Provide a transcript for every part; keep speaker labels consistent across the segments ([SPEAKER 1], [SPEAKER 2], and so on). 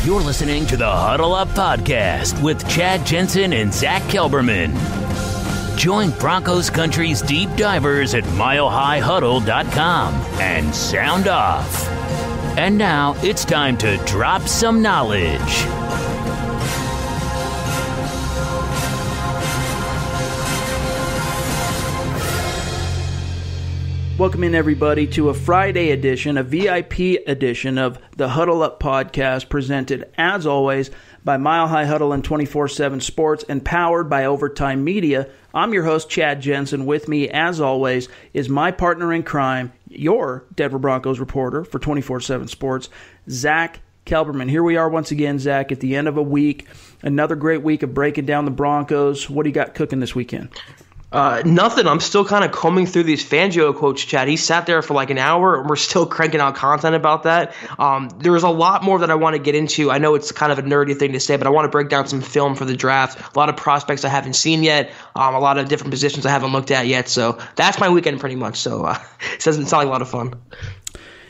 [SPEAKER 1] You're listening to the Huddle Up Podcast with Chad Jensen and Zach Kelberman. Join Broncos Country's deep divers at milehighhuddle.com and sound off. And now it's time to drop some knowledge.
[SPEAKER 2] Welcome in, everybody, to a Friday edition, a VIP edition of the Huddle Up Podcast, presented, as always, by Mile High Huddle and 24/7 Sports and powered by Overtime Media. I'm your host, Chad Jensen. With me, as always, is my partner in crime, your Denver Broncos reporter for 24/7 Sports, Zach Kelberman. Here we are once again, Zach, at the end of a week. Another great week of breaking down the Broncos. What do you got cooking this weekend?
[SPEAKER 3] Nothing. I'm still kind of combing through these Fangio quotes, Chad. He sat there for like an hour, and we're still cranking out content about that. There's a lot more that I want to get into. I know it's kind of a nerdy thing to say, but I want to break down some film for the draft. A lot of prospects I haven't seen yet. A lot of different positions I haven't looked at yet. So that's my weekend pretty much. So it doesn't sound like a lot of fun.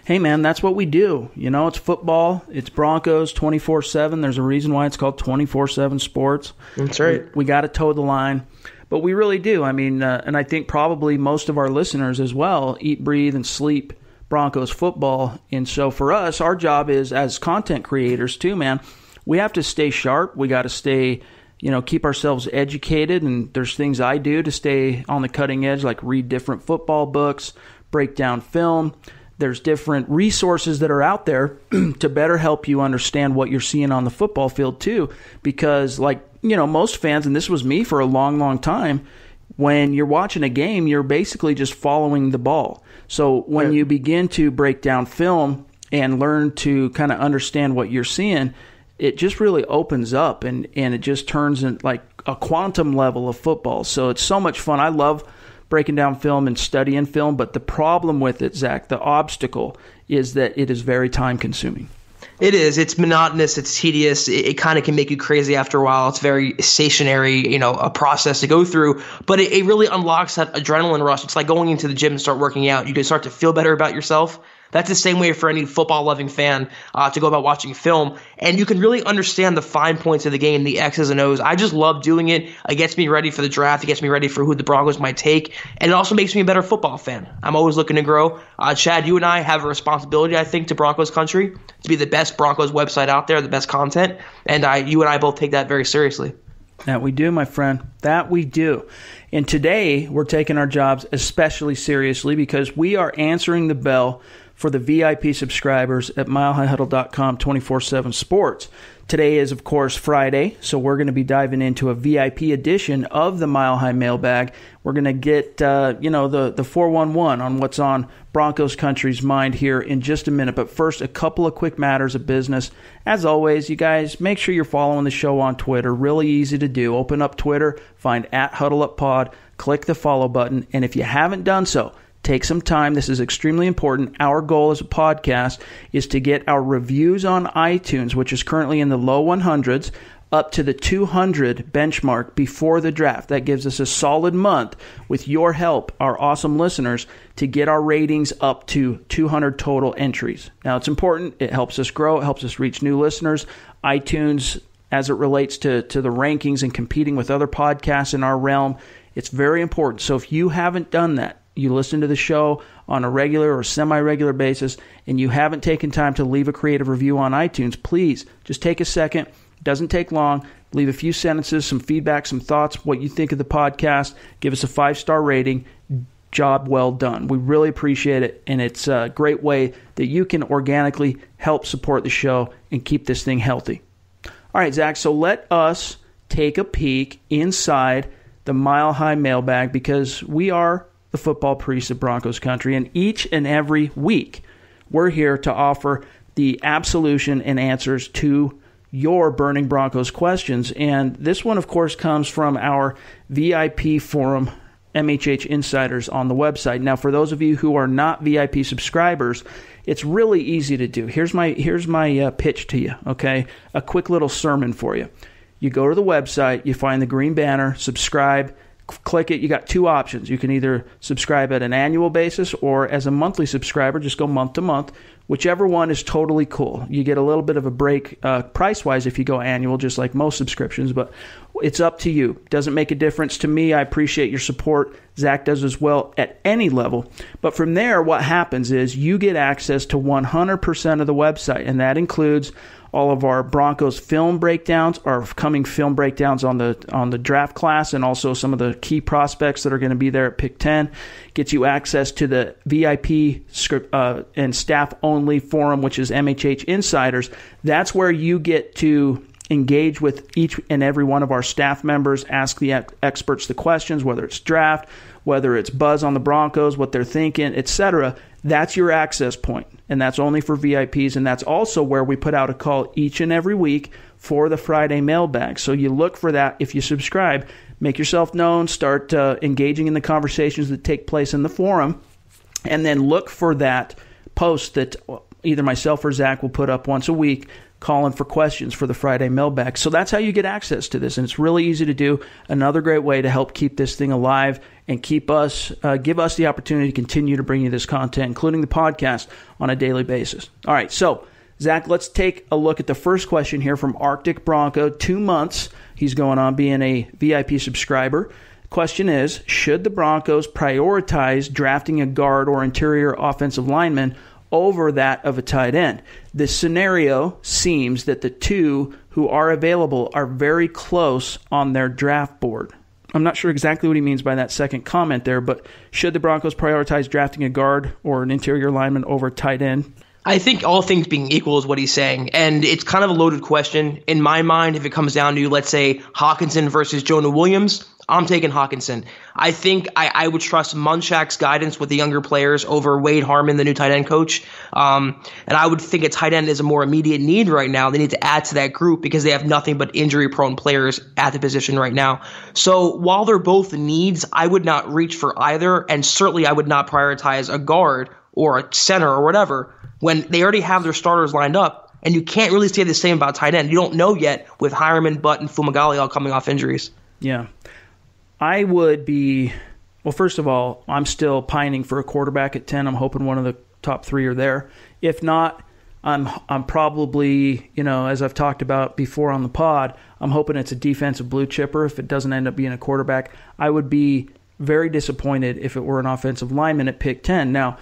[SPEAKER 2] Hey, man, that's what we do. You know, it's football. It's Broncos 24/7. There's a reason why it's called 24/7 Sports.
[SPEAKER 3] That's right.
[SPEAKER 2] We got to toe the line. But we really do. I mean, and I think probably most of our listeners as well eat, breathe, and sleep Broncos football. And so for us, our job is, as content creators too, man, we have to stay sharp. We got to stay, keep ourselves educated. And there's things I do to stay on the cutting edge, like read different football books, break down film. There's different resources that are out there to better help you understand what you're seeing on the football field too. Because most fans, and this was me for a long, long time, when you're watching a game, you're basically just following the ball. So when you begin to break down film and learn to kind of understand what you're seeing, it just really opens up and it just turns in like a quantum level of football. So it's so much fun. I love breaking down film and studying film, but the problem with it, Zach, the obstacle, is that it is very time consuming.
[SPEAKER 3] It is. It's monotonous. It's tedious. It kind of can make you crazy after a while. It's very stationary, a process to go through. But it really unlocks that adrenaline rush. It's like going into the gym and start working out. You can start to feel better about yourself. That's the same way for any football-loving fan to go about watching film. And you can really understand the fine points of the game, the X's and O's. I just love doing it. It gets me ready for the draft. It gets me ready for who the Broncos might take. And it also makes me a better football fan. I'm always looking to grow. Chad, you and I have a responsibility, I think, to Broncos country to be the best Broncos website out there, the best content. And you and I both take that very seriously.
[SPEAKER 2] That we do, my friend. That we do. And today, we're taking our jobs especially seriously because we are answering the bell for the VIP subscribers at milehighhuddle.com 24/7 Sports. Today is, of course, Friday, so we're going to be diving into a VIP edition of the Mile High Mailbag. We're going to get, the 411 on what's on Broncos Country's mind here in just a minute. But first, a couple of quick matters of business. As always, you guys, make sure you're following the show on Twitter. Really easy to do. Open up Twitter, find @HuddleUpPod, click the follow button, and if you haven't done so, take some time. This is extremely important. Our goal as a podcast is to get our reviews on iTunes, which is currently in the low 100s, up to the 200 benchmark before the draft. That gives us a solid month with your help, our awesome listeners, to get our ratings up to 200 total entries. Now, it's important. It helps us grow. It helps us reach new listeners. iTunes, as it relates to the rankings and competing with other podcasts in our realm, it's very important. So if you haven't done that, you listen to the show on a regular or semi-regular basis, and you haven't taken time to leave a creative review on iTunes, please just take a second. It doesn't take long. Leave a few sentences, some feedback, some thoughts, what you think of the podcast. Give us a 5-star rating. Job well done. We really appreciate it, and it's a great way that you can organically help support the show and keep this thing healthy. All right, Zach, so let us take a peek inside the Mile High Mailbag because we are the football priests of Broncos Country, and each and every week we're here to offer the absolution and answers to your burning Broncos questions. And this one, of course, comes from our VIP forum, MHH Insiders, on the website. Now, for those of you who are not VIP subscribers, it's really easy to do. Here's my pitch to you, okay? A quick little sermon for you. You go to the website, you find the green banner, subscribe, click it. You got two options. You can either subscribe at an annual basis or as a monthly subscriber, just go month to month. Whichever one is totally cool. You get a little bit of a break price-wise if you go annual, just like most subscriptions, but it's up to you. Doesn't make a difference to me. I appreciate your support. Zach does as well at any level. But from there, what happens is you get access to 100% of the website, and that includes all of our Broncos film breakdowns, our upcoming film breakdowns on the draft class, and also some of the key prospects that are going to be there at Pick 10. Gets you access to the VIP and staff-only forum, which is MHH Insiders. That's where you get to engage with each and every one of our staff members, ask the experts the questions, whether it's draft, whether it's buzz on the Broncos, what they're thinking, etc. That's your access point, and that's only for VIPs, and that's also where we put out a call each and every week for the Friday mailbag. So you look for that if you subscribe. Make yourself known, start engaging in the conversations that take place in the forum, and then look for that post that either myself or Zach will put up once a week calling for questions for the Friday mailbag. So that's how you get access to this, and it's really easy to do. Another great way to help keep this thing alive and keep us, give us the opportunity to continue to bring you this content, including the podcast, on a daily basis. All right, so Zach, let's take a look at the first question here from Arctic Bronco. 2 months he's going on being a VIP subscriber. Question is, should the Broncos prioritize drafting a guard or interior offensive lineman over that of a tight end? The scenario seems that the two who are available are very close on their draft board. I'm not sure exactly what he means by that second comment there, but should the Broncos prioritize drafting a guard or an interior lineman over a tight end?
[SPEAKER 3] I think all things being equal is what he's saying, and it's kind of a loaded question. In my mind, if it comes down to, let's say, Hawkinson versus Jonah Williams, I'm taking Hawkinson. I think I would trust Munchak's guidance with the younger players over Wade Harmon, the new tight end coach. And I would think a tight end is a more immediate need right now. They need to add to that group because they have nothing but injury-prone players at the position right now. So while they're both needs, I would not reach for either, and certainly I would not prioritize a guard or a center or whatever when they already have their starters lined up. And you can't really say the same about tight end. You don't know yet with Hireman, Butt, and Fumagalli all coming off injuries.
[SPEAKER 2] Yeah. I would be, well, first of all, I'm still pining for a quarterback at 10. I'm hoping one of the top three are there. If not, I'm probably, as I've talked about before on the pod, I'm hoping it's a defensive blue chipper if it doesn't end up being a quarterback. I would be very disappointed if it were an offensive lineman at pick 10. Now,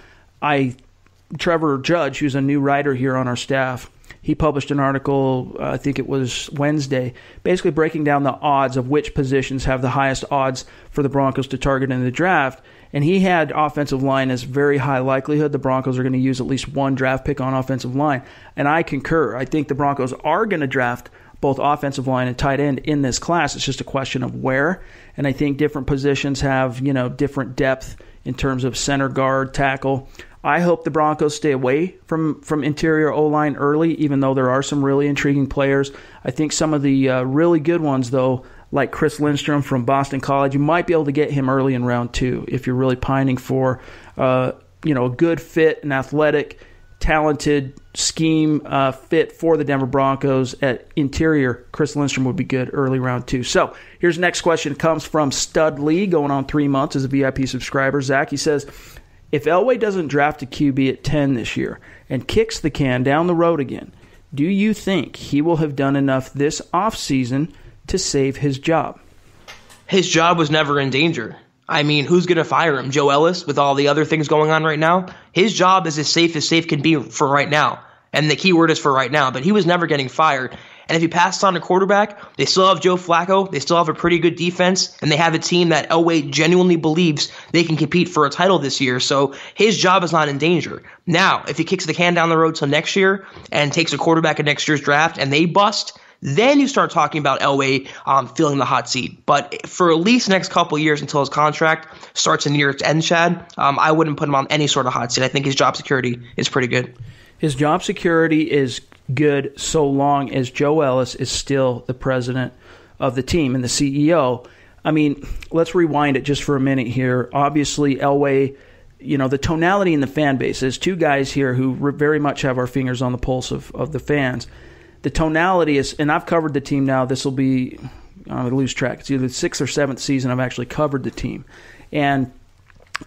[SPEAKER 2] Trevor Judge, who's a new writer here on our staff, he published an article, I think it was Wednesday, basically breaking down the odds of which positions have the highest odds for the Broncos to target in the draft. And he had offensive line as very high likelihood. The Broncos are going to use at least one draft pick on offensive line. And I concur. I think the Broncos are going to draft both offensive line and tight end in this class. It's just a question of where. And I think different positions have, different depth in terms of center, guard, tackle. I hope the Broncos stay away from interior O-line early, even though there are some really intriguing players. I think some of the really good ones, though, like Chris Lindstrom from Boston College, you might be able to get him early in round 2 if you're really pining for a good fit, an athletic, talented scheme fit for the Denver Broncos at interior. Chris Lindstrom would be good early round 2. So here's the next question. It comes from Stud Lee, going on 3 months as a VIP subscriber. Zach, he says, if Elway doesn't draft a QB at 10 this year and kicks the can down the road again, do you think he will have done enough this offseason to save his job?
[SPEAKER 3] His job was never in danger. I mean, who's going to fire him? Joe Ellis with all the other things going on right now? His job is as safe can be for right now. And the key word is for right now. But he was never getting fired. And if he passes on a quarterback, they still have Joe Flacco. They still have a pretty good defense. And they have a team that Elway genuinely believes they can compete for a title this year. So his job is not in danger. Now, if he kicks the can down the road till next year and takes a quarterback in next year's draft and they bust, then you start talking about Elway filling the hot seat. But for at least the next couple of years until his contract starts to near its end, Chad, I wouldn't put him on any sort of hot seat. I think his job security is pretty good.
[SPEAKER 2] His job security is good so long as Joe Ellis is still the president of the team and the CEO. I mean, let's rewind it just for a minute here. Obviously, Elway, the tonality in the fan base is two guys here who very much have our fingers on the pulse of the fans. The tonality is, and I've covered the team now, this will be, I'm going to lose track. It's either the 6th or 7th season I've actually covered the team. And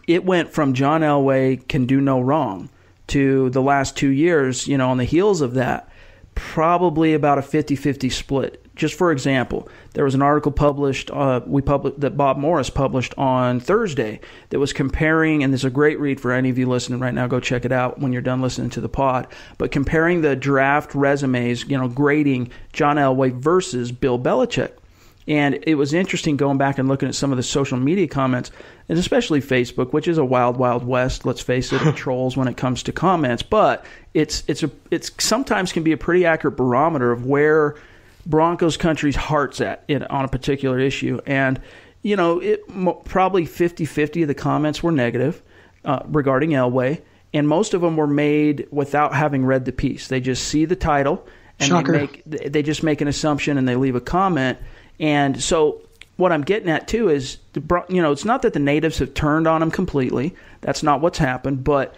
[SPEAKER 2] it went from John Elway can do no wrong to the last 2 years, on the heels of that, probably about a 50-50 split. Just for example, there was an article published, that Bob Morris published on Thursday that was comparing, and this is a great read for any of you listening right now, go check it out when you're done listening to the pod, but comparing the draft resumes, grading John Elway versus Bill Belichick. And it was interesting going back and looking at some of the social media comments, and especially Facebook, which is a wild, wild west, let's face it, of trolls when it comes to comments. But it's sometimes can be a pretty accurate barometer of where Broncos country's heart's at on a particular issue. And, probably 50-50 of the comments were negative regarding Elway, and most of them were made without having read the piece. They just see the title, and they just make an assumption, and they leave a comment. And so what I'm getting at, too, is, it's not that the natives have turned on him completely. That's not what's happened. But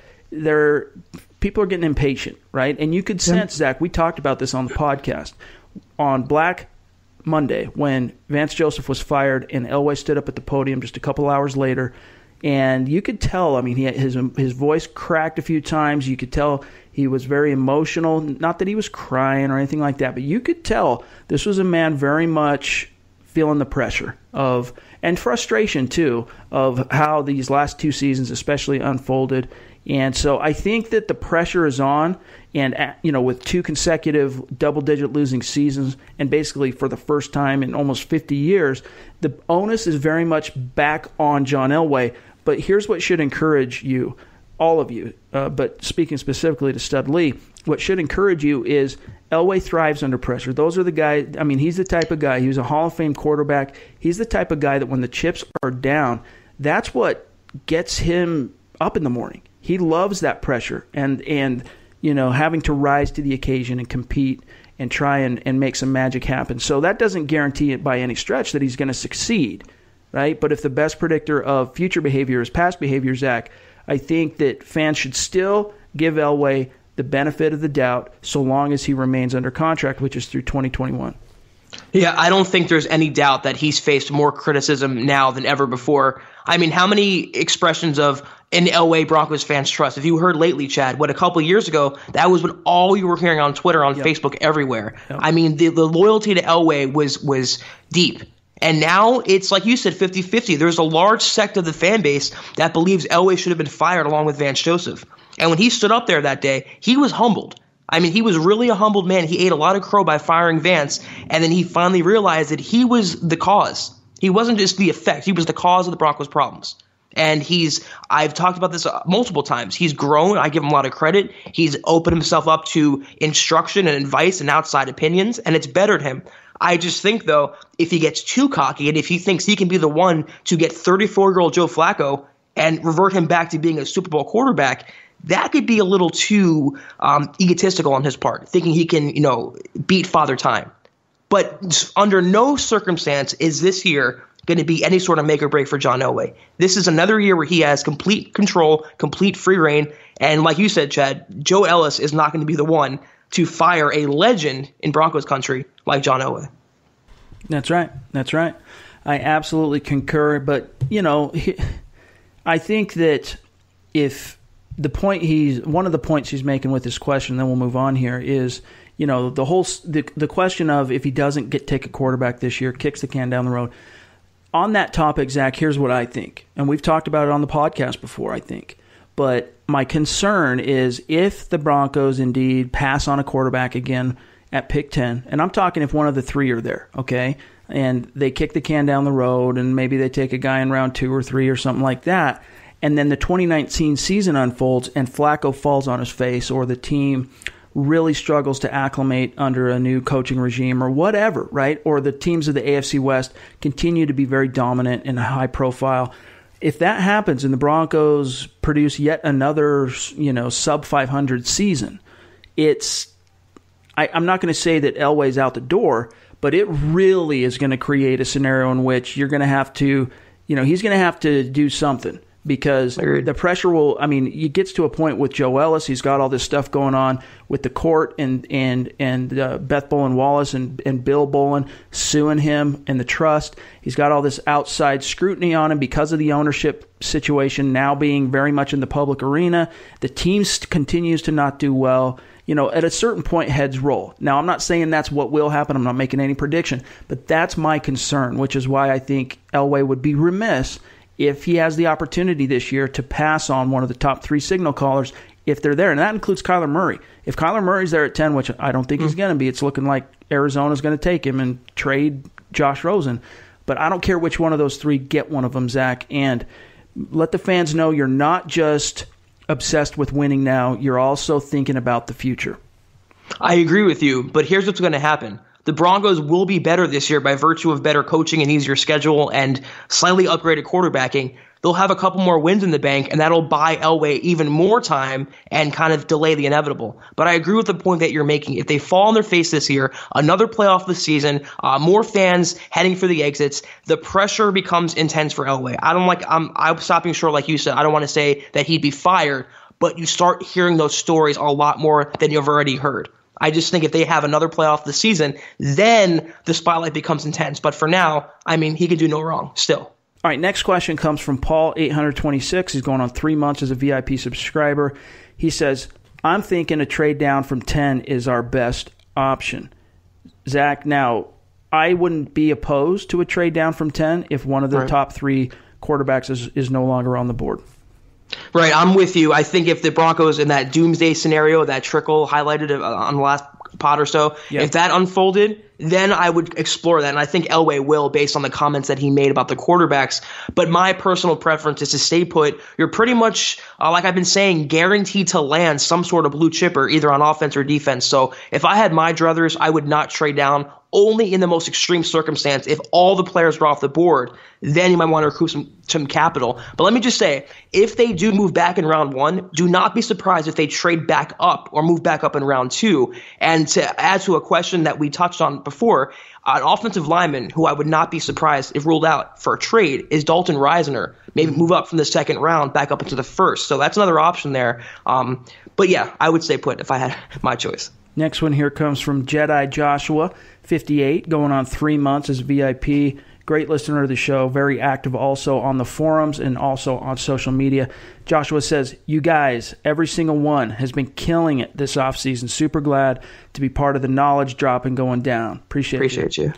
[SPEAKER 2] people are getting impatient, right? And you could sense, Zach, we talked about this on the podcast, on Black Monday when Vance Joseph was fired and Elway stood up at the podium just a couple hours later. And you could tell, his voice cracked a few times. You could tell he was very emotional. Not that he was crying or anything like that, but you could tell this was a man very much feeling the pressure and frustration, too, of how these last 2 seasons especially unfolded. And so I think that the pressure is on, and with 2 consecutive double-digit losing seasons, and basically for the first time in almost 50 years, the onus is very much back on John Elway. But here's what should encourage you, all of you, but speaking specifically to Stud Lee, what should encourage you is Elway thrives under pressure. Those are the guys, he's the type of guy, he was a Hall of Fame quarterback. He's the type of guy that when the chips are down, that's what gets him up in the morning. He loves that pressure and having to rise to the occasion and compete and try and make some magic happen. So that doesn't guarantee it by any stretch that he's going to succeed, right? But if the best predictor of future behavior is past behavior, Zach, I think that fans should still give Elway the benefit of the doubt so long as he remains under contract, which is through 2021.
[SPEAKER 3] Yeah, I don't think there's any doubt that he's faced more criticism now than ever before. How many expressions of an Elway Broncos fans trust? If you heard lately, Chad, a couple of years ago, that was what all you were hearing on Twitter, on Facebook, everywhere. Yep. The loyalty to Elway was deep. And now it's, like you said, 50-50. There's a large sect of the fan base that believes Elway should have been fired along with Vance Joseph. And when he stood up there that day, he was humbled. He was really a humbled man. He ate a lot of crow by firing Vance, and then he finally realized that he was the cause. He wasn't just the effect. He was the cause of the Broncos' problems. And I've talked about this multiple times. He's grown. I give him a lot of credit. He's opened himself up to instruction and advice and outside opinions, and it's bettered him. I just think, though, if he gets too cocky and if he thinks he can be the one to get 34-year-old Joe Flacco and revert him back to being a Super Bowl quarterback, that could be a little too egotistical on his part, thinking he can, beat Father Time. But under no circumstance is this year going to be any sort of make or break for John Elway. This is another year where he has complete control, complete free reign. And like you said, Chad, Joe Ellis is not going to be the one to fire a legend in Broncos country like John Elway.
[SPEAKER 2] That's right. I absolutely concur. But, I think that if one of the points he's making with this question, then we'll move on here, is, the question of if he doesn't take a quarterback this year, kicks the can down the road. On that topic, Zach, here's what I think. And we've talked about it on the podcast before, I think. But my concern is if the Broncos indeed pass on a quarterback again at pick 10, and I'm talking if one of the 3 are there, okay, and they kick the can down the road and maybe they take a guy in round 2 or 3 or something like that, and then the 2019 season unfolds and Flacco falls on his face, or the team really struggles to acclimate under a new coaching regime or whatever, right? Or the teams of the AFC West continue to be very dominant and high profile. If that happens and the Broncos produce yet another, sub 500 season, I'm not going to say that Elway's out the door, but it really is going to create a scenario in which you're going to have to, he's going to have to do something because the pressure will, it gets to a point with Joe Ellis. He's got all this stuff going on with the court and Beth Bolin Wallace and Bill Bolin suing him and the trust. He's got all this outside scrutiny on him because of the ownership situation now being very much in the public arena. The team continues to not do well. At a certain point, heads roll. Now, I'm not saying that's what will happen. I'm not making any prediction, but that's my concern, which is why I think Elway would be remiss if he has the opportunity this year to pass on one of the top 3 signal callers if they're there. And that includes Kyler Murray. If Kyler Murray's there at 10, which I don't think he's going to be, it's looking like Arizona's going to take him and trade Josh Rosen. But I don't care which one of those 3, get one of them, Zach. And let the fans know you're not just obsessed with winning now, you're also thinking about the future.
[SPEAKER 3] I agree with you, but here's what's going to happen. The Broncos will be better this year by virtue of better coaching and easier schedule and slightly upgraded quarterbacking. They'll have a couple more wins in the bank, and that'll buy Elway even more time and kind of delay the inevitable. But I agree with the point that you're making. If they fall on their face this year, another playoff this season, more fans heading for the exits, the pressure becomes intense for Elway. I'm stopping short, like you said. I don't want to say that he'd be fired, but you start hearing those stories a lot more than you've already heard. I just think if they have another playoff this season, then the spotlight becomes intense. But for now, he could do no wrong still.
[SPEAKER 2] All right, next question comes from Paul 826. He's going on 3 months as a VIP subscriber. He says, I'm thinking a trade down from 10 is our best option. Zach, now, I wouldn't be opposed to a trade down from 10 if one of the top 3 quarterbacks is no longer on the board.
[SPEAKER 3] Right, I'm with you. I think if the Broncos in that doomsday scenario, that trickle highlighted on the last pod or so, if that unfolded, then I would explore that. And I think Elway will, based on the comments that he made about the quarterbacks. But my personal preference is to stay put. You're pretty much, like I've been saying, guaranteed to land some sort of blue chipper, either on offense or defense. So if I had my druthers, I would not trade down. Only in the most extreme circumstance, if all the players were off the board, then you might want to recoup some capital. But let me just say, if they do move back in round 1, do not be surprised if they trade back up or move back up in round 2. And to add to a question that we touched on before, an offensive lineman who I would not be surprised if ruled out for a trade is Dalton Reisner. Maybe move up from the second round back up into the first. So that's another option there. But yeah, I would stay put if I had my choice.
[SPEAKER 2] Next one here comes from Jedi Joshua, 58, going on 3 months as a VIP. Great listener of the show, very active also on the forums and also on social media. Joshua says, you guys, every single one has been killing it this offseason. Super glad to be part of the knowledge drop and going down. Appreciate you.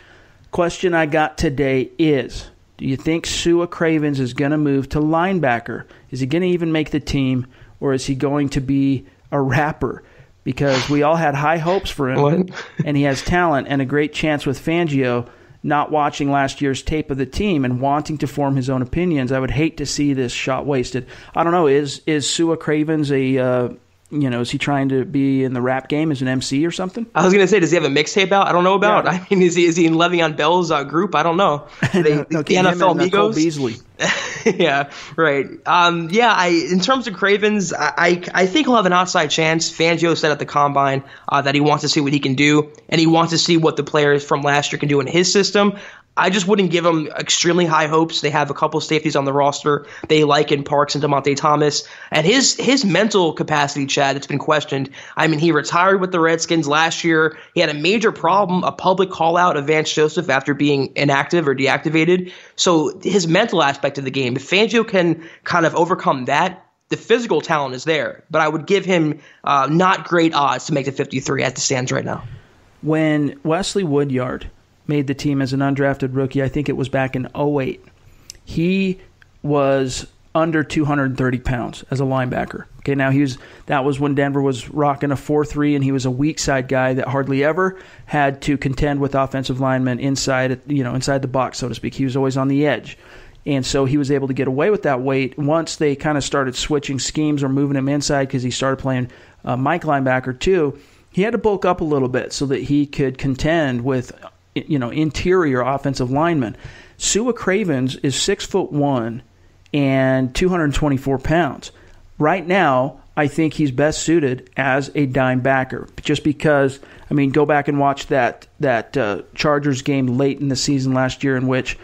[SPEAKER 2] Question I got today is, do you think Sua Cravens is going to move to linebacker? Is he going to even make the team, or is he going to be a rapper? Because we all had high hopes for him, and he has talent and a great chance with Fangio not watching last year's tape of the team and wanting to form his own opinions. I would hate to see this shot wasted. I don't know, is Sua Cravens is he trying to be in the rap game as an MC or something?
[SPEAKER 3] I was going to say, does he have a mixtape out? I don't know about. Yeah. Is he in Le'Veon Bell's group? I don't know. The NFL Migos?
[SPEAKER 2] Beasley.
[SPEAKER 3] Yeah, right. In terms of Cravens, I think he'll have an outside chance. Fangio said at the Combine that he wants to see what he can do, and he wants to see what the players from last year can do in his system. I just wouldn't give them extremely high hopes. They have a couple safeties on the roster they like in Parks and DeMonte Thomas. And his mental capacity, Chad, it's been questioned. He retired with the Redskins last year. He had a major problem, a public call-out of Vance Joseph after being inactive or deactivated. So his mental aspect of the game, if Fangio can kind of overcome that, the physical talent is there. But I would give him not great odds to make the 53 as it stands right now.
[SPEAKER 2] When Wesley Woodyard made the team as an undrafted rookie, I think it was back in 2008. He was under 230 pounds as a linebacker. Okay, now that was when Denver was rocking a 4-3, and he was a weak side guy that hardly ever had to contend with offensive linemen inside the box, so to speak. He was always on the edge. And so he was able to get away with that weight once they kind of started switching schemes or moving him inside because he started playing Mike linebacker too. He had to bulk up a little bit so that he could contend with interior offensive linemen. Sua Cravens is 6'1" and 224 pounds. Right now, I think he's best suited as a dime backer, just because, go back and watch that Chargers game late in the season last year in which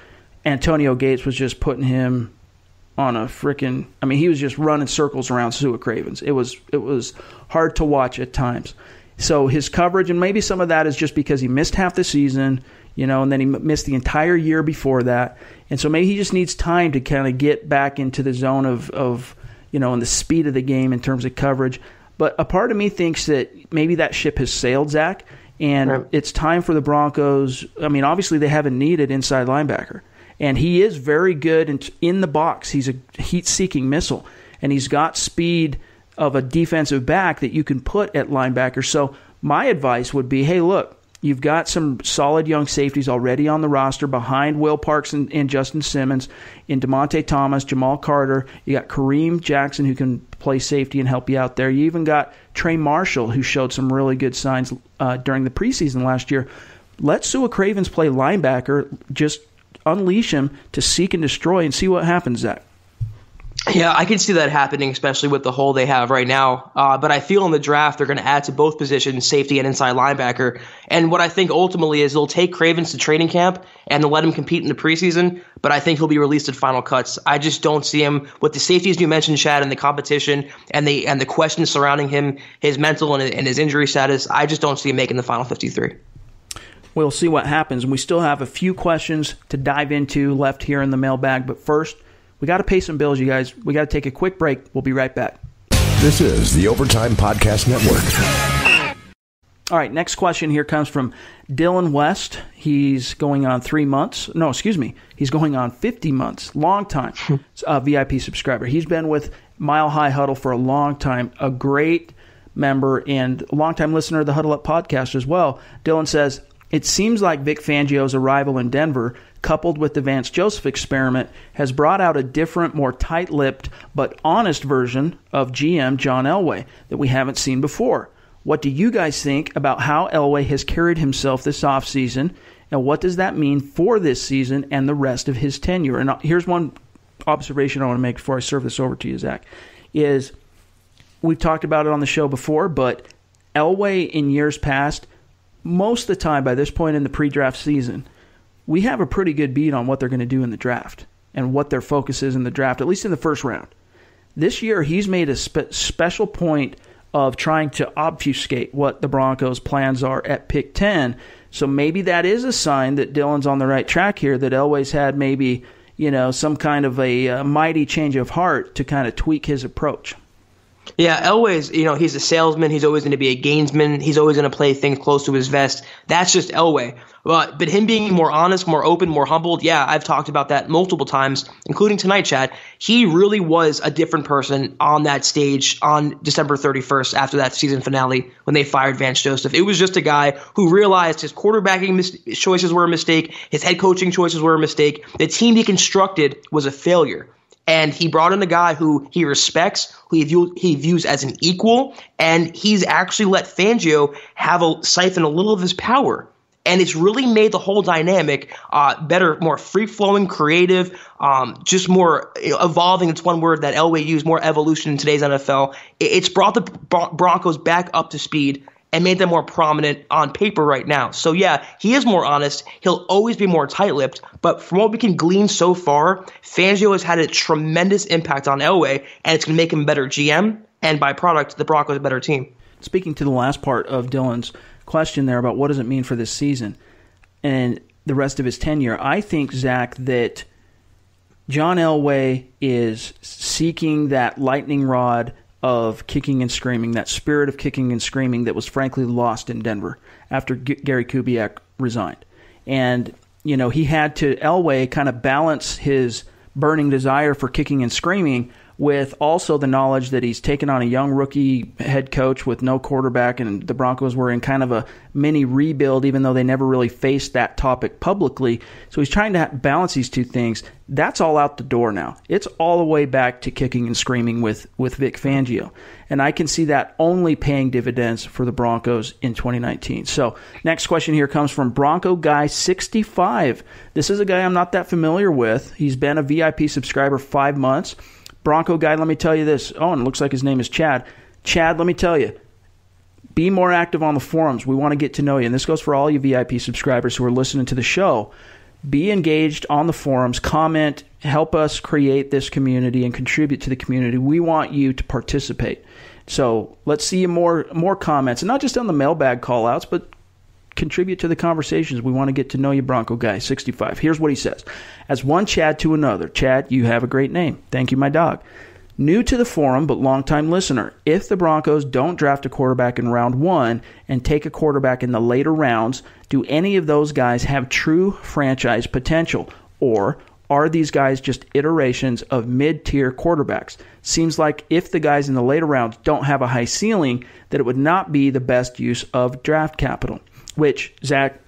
[SPEAKER 2] Antonio Gates was just putting him on a freaking. I mean, he was just running circles around Sua Cravens. It was hard to watch at times. So his coverage, and maybe some of that is just because he missed half the season, and then he missed the entire year before that. And so maybe he just needs time to kind of get back into the zone of and the speed of the game in terms of coverage. But a part of me thinks that maybe that ship has sailed, Zach, and it's time for the Broncos. I mean, obviously they have a needed inside linebacker, and he is very good in the box. He's a heat-seeking missile, and he's got speed of a defensive back that you can put at linebacker. So my advice would be, hey, look, you've got some solid young safeties already on the roster behind Will Parks and Justin Simmons, in DeMonte Thomas, Jamal Carter. You got Kareem Jackson, who can play safety and help you out there. You even got Trey Marshall, who showed some really good signs during the preseason last year. Let Sua Cravens play linebacker. Just unleash him to seek and destroy and see what happens, Zach.
[SPEAKER 3] Yeah, I can see that happening, especially with the hole they have right now. But I feel in the draft they're going to add to both positions, safety and inside linebacker. And what I think ultimately is they'll take Cravens to training camp and they'll let him compete in the preseason. But I think he'll be released at final cuts. I just don't see him with the safeties you mentioned, Chad, and the competition and the questions surrounding him, his mental and his injury status. I just don't see him making the final 53.
[SPEAKER 2] We'll see what happens. And we still have a few questions to dive into left here in the mailbag. But first, we got to pay some bills, you guys. We got to take a quick break. We'll be right back.
[SPEAKER 4] This is the Overtime Podcast Network.
[SPEAKER 2] All right, next question here comes from Dylan West. He's going on 3 months. No, excuse me. He's going on 50 months. Long time VIP subscriber. He's been with Mile High Huddle for a long time. A great member and a long-time listener of the Huddle Up podcast as well. Dylan says, it seems like Vic Fangio's arrival in Denver, coupled with the Vance Joseph experiment, has brought out a different, more tight-lipped, but honest version of GM John Elway that we haven't seen before. What do you guys think about how Elway has carried himself this offseason, and what does that mean for this season and the rest of his tenure? And here's one observation I want to make before I serve this over to you, Zach, is we've talked about it on the show before, but Elway in years past, most of the time by this point in the pre-draft season, we have a pretty good beat on what they're going to do in the draft and what their focus is in the draft, at least in the first round. This year, he's made a special point of trying to obfuscate what the Broncos' plans are at pick 10. So maybe that is a sign that Dylan's on the right track here, that Elway's had maybe, some kind of a mighty change of heart to kind of tweak his approach.
[SPEAKER 3] Yeah, Elways, he's a salesman. He's always going to be a gainsman. He's always going to play things close to his vest. That's just Elway. But him being more honest, more open, more humbled, yeah, I've talked about that multiple times, including tonight, Chad. He really was a different person on that stage on December 31st after that season finale when they fired Vance Joseph. It was just a guy who realized his quarterbacking choices were a mistake, his head coaching choices were a mistake, the team he constructed was a failure. And he brought in a guy who he respects, who he views as an equal, and he's actually let Fangio siphon a little of his power. And it's really made the whole dynamic better, more free-flowing, creative, just more evolving. It's one word that Elway used, more evolution in today's NFL. It's brought the Broncos back up to speed and made them more prominent on paper right now. So, yeah, he is more honest. He'll always be more tight-lipped. But from what we can glean so far, Fangio has had a tremendous impact on Elway, and it's going to make him a better GM, and by product, the Broncos a better team.
[SPEAKER 2] Speaking to the last part of Dylan's question there about what does it mean for this season and the rest of his tenure, I think, Zach, that John Elway is seeking that lightning rod of kicking and screaming, that spirit of kicking and screaming that was frankly lost in Denver after Gary Kubiak resigned. And, he had to, Elway, kind of balance his burning desire for kicking and screaming with also the knowledge that he's taken on a young rookie head coach with no quarterback, and the Broncos were in kind of a mini rebuild, even though they never really faced that topic publicly. So he's trying to balance these two things. That's all out the door now. It's all the way back to kicking and screaming with Vic Fangio. And I can see that only paying dividends for the Broncos in 2019. So next question here comes from Bronco Guy 65. This is a guy I'm not that familiar with. He's been a VIP subscriber 5 months. Bronco Guy, let me tell you this. Oh, and it looks like his name is Chad. Chad, let me tell you, be more active on the forums. We want to get to know you. And this goes for all you VIP subscribers who are listening to the show. Be engaged on the forums, comment, help us create this community and contribute to the community. We want you to participate. So let's see more comments, and not just on the mailbag call-outs, but contribute to the conversations. We want to get to know you, Bronco Guy 65. Here's what he says. As one Chad to another. Chad, you have a great name. Thank you, my dog. New to the forum, but longtime listener. If the Broncos don't draft a quarterback in round 1 and take a quarterback in the later rounds, do any of those guys have true franchise potential? Or are these guys just iterations of mid-tier quarterbacks? Seems like if the guys in the later rounds don't have a high ceiling, that it would not be the best use of draft capital. Which, Zach,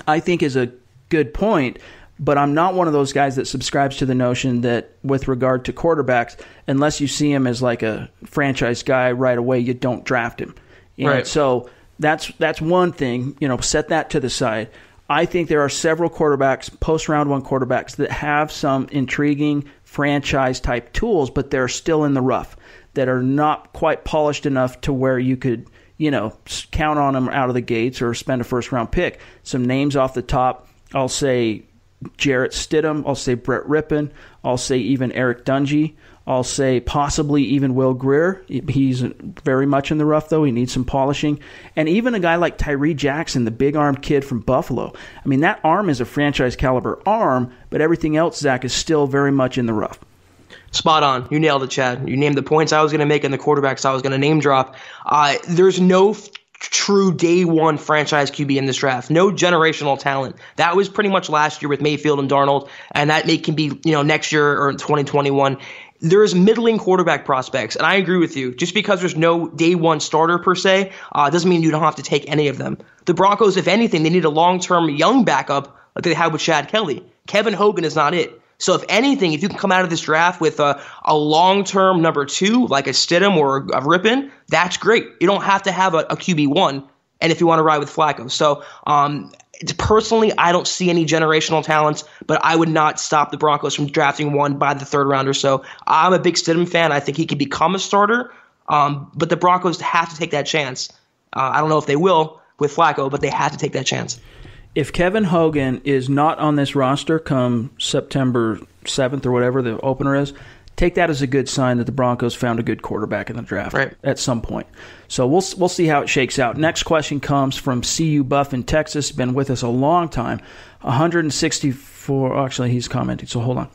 [SPEAKER 2] I think is a good point, but I'm not one of those guys that subscribes to the notion that with regard to quarterbacks, unless you see him as like a franchise guy right away, you don't draft him. Right. So that's one thing, set that to the side. I think there are several quarterbacks, post-round 1 quarterbacks, that have some intriguing franchise-type tools, but they're still in the rough, that are not quite polished enough to where you could count on them out of the gates or spend a first-round pick. Some names off the top, I'll say Jarrett Stidham, I'll say Brett Rippon, I'll say even Eric Dungy, I'll say possibly even Will Grier. He's very much in the rough, though. He needs some polishing. And even a guy like Tyree Jackson, the big-armed kid from Buffalo. I mean, that arm is a franchise-caliber arm, but everything else, Zach, is still very much in the rough.
[SPEAKER 3] Spot on. You nailed it, Chad. You named the points I was going to make and the quarterbacks I was going to name drop. There's no true day one franchise QB in this draft. No generational talent. That was pretty much last year with Mayfield and Darnold, and that can be next year or in 2021. There's middling quarterback prospects, and I agree with you. Just because there's no day one starter per se doesn't mean you don't have to take any of them. The Broncos, if anything, they need a long-term young backup like they had with Chad Kelly. Kevin Hogan is not it. So if anything, if you can come out of this draft with a long-term number 2, like a Stidham or a Rippon, that's great. You don't have to have a QB1, and if you want to ride with Flacco. So personally, I don't see any generational talents, but I would not stop the Broncos from drafting one by the 3rd round or so. I'm a big Stidham fan. I think he could become a starter, but the Broncos have to take that chance. I don't know if they will with Flacco, but they have to take that chance.
[SPEAKER 2] If Kevin Hogan is not on this roster come September 7th or whatever the opener is, take that as a good sign that the Broncos found a good quarterback in the draft at some point. So we'll see how it shakes out. Next question comes from CU Buff in Texas. Been with us a long time. 164. Actually, he's commenting, so hold on.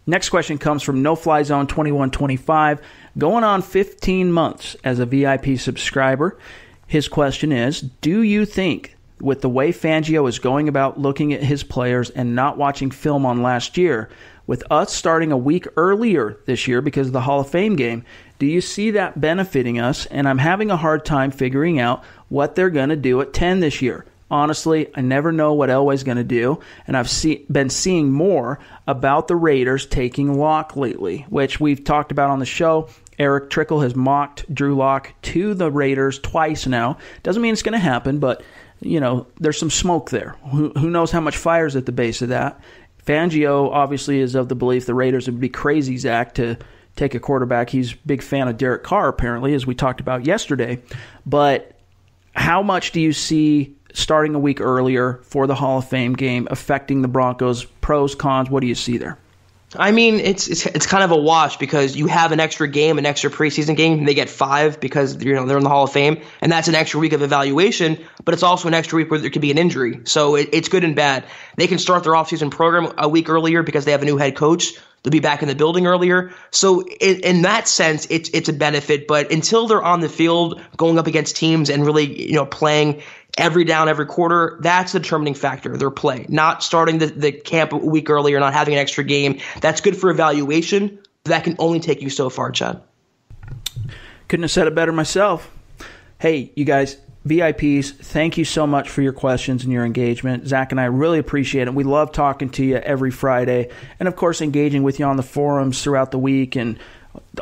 [SPEAKER 2] Next question comes from No Fly Zone 2125. Going on 15 months as a VIP subscriber. His question is, do you think with the way Fangio is going about looking at his players and not watching film on last year, with us starting a week earlier this year because of the Hall of Fame game, do you see that benefiting us? And I'm having a hard time figuring out what they're going to do at 10 this year. Honestly, I never know what Elway's going to do, and I've been seeing more about the Raiders taking Locke lately, which we've talked about on the show. Eric Trickle has mocked Drew Locke to the Raiders twice now. Doesn't mean it's going to happen, but there's some smoke there. Who knows how much fire's at the base of that? Fangio obviously is of the belief the Raiders would be crazy, Zach, to take a quarterback. He's a big fan of Derek Carr, apparently, as we talked about yesterday. But how much do you see starting a week earlier for the Hall of Fame game affecting the Broncos? Pros, cons, what do you see there?
[SPEAKER 3] I mean, it's kind of a wash because you have an extra game, an extra preseason game, and they get 5 because they're in the Hall of Fame, and that's an extra week of evaluation, but it's also an extra week where there could be an injury. So it's good and bad. They can start their offseason program a week earlier because they have a new head coach. They'll be back in the building earlier. So in that sense, it's a benefit, but until they're on the field going up against teams and really playing every down, every quarter, that's the determining factor, their play. Not starting the camp a week earlier, not having an extra game. That's good for evaluation, but that can only take you so far, Chad.
[SPEAKER 2] Couldn't have said it better myself. Hey, you guys, VIPs, thank you so much for your questions and your engagement. Zach and I really appreciate it. We love talking to you every Friday and, of course, engaging with you on the forums throughout the week and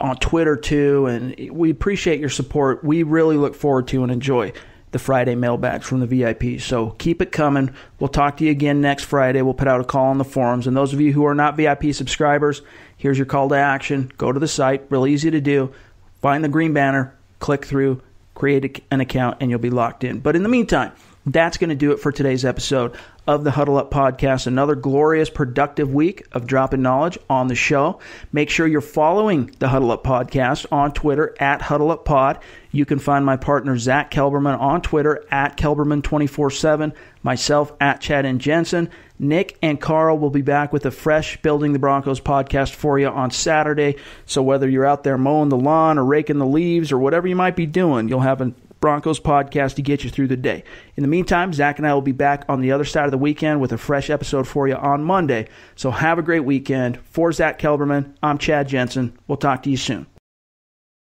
[SPEAKER 2] on Twitter, too. And we appreciate your support. We really look forward to and enjoy the Friday mailbags from the VIPs. So keep it coming. We'll talk to you again next Friday. We'll put out a call on the forums. And those of you who are not VIP subscribers, here's your call to action. Go to the site. Real easy to do. Find the green banner. Click through. Create an account, and you'll be locked in. But in the meantime, That's going to do it for today's episode of the Huddle Up Podcast. Another glorious, productive week of dropping knowledge on the show. Make sure you're following the Huddle Up Podcast on Twitter at HuddleUpPod. You can find my partner Zach Kelberman on Twitter at Kelberman247, myself at Chad and Jensen. Nick and Carl will be back with a fresh Building the Broncos podcast for you on Saturday. So whether you're out there mowing the lawn or raking the leaves or whatever you might be doing, you'll have a Broncos podcast to get you through the day. In the meantime, Zach and I will be back on the other side of the weekend with a fresh episode for you on Monday. So have a great weekend. For Zach Kelberman, I'm Chad Jensen. We'll talk to you soon.